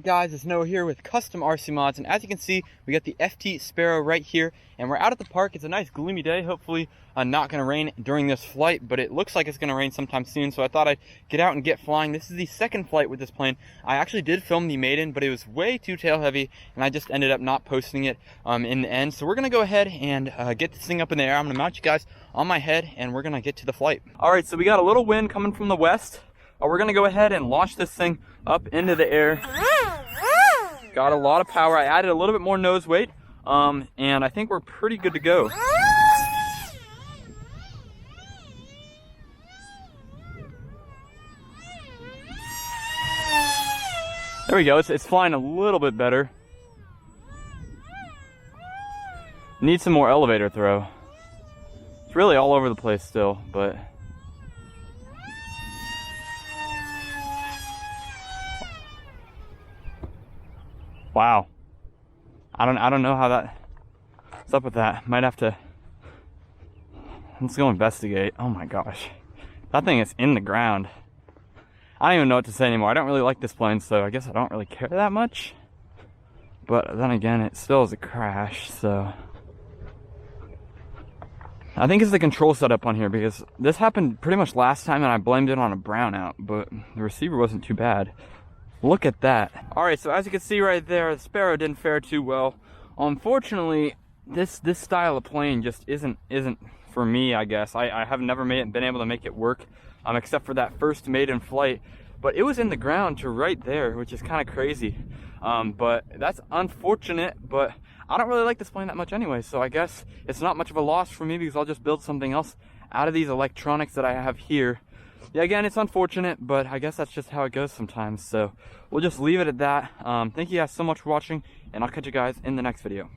guys, it's Noah here with Custom RC Mods, and as you can see, we got the FT Sparrow right here, and we're out at the park. It's a nice gloomy day, hopefully not going to rain during this flight, but it looks like it's going to rain sometime soon, so I thought I'd get out and get flying. This is the second flight with this plane. I actually did film the Maiden, but it was way too tail heavy, and I just ended up not posting it in the end. So we're going to go ahead and get this thing up in the air. I'm going to mount you guys on my head, and we're going to get to the flight. All right, so we got a little wind coming from the west. We're going to go ahead and launch this thing up into the air. Got a lot of power. I added a little bit more nose weight, and I think we're pretty good to go. There we go. It's flying a little bit better. Need some more elevator throw. It's really all over the place still, but wow. I don't know how what's up with that. Might have to, let's go investigate. Oh my gosh. That thing is in the ground. I don't even know what to say anymore. I don't really like this plane, so I guess I don't really care that much. But then again, it still is a crash, so I think it's the control setup on here, because this happened pretty much last time and I blamed it on a brownout, but the receiver wasn't too bad. Look at that. All right, so as you can see right there, the Sparrow didn't fare too well. Unfortunately, this style of plane just isn't for me, I guess. I have never been able to make it work, except for that first maiden flight. But it was in the ground to right there, which is kind of crazy. But that's unfortunate, but I don't really like this plane that much anyway, so I guess it's not much of a loss for me, because I'll just build something else out of these electronics that I have here. Yeah, again, it's unfortunate, but I guess that's just how it goes sometimes, so we'll just leave it at that. Thank you guys so much for watching, and I'll catch you guys in the next video.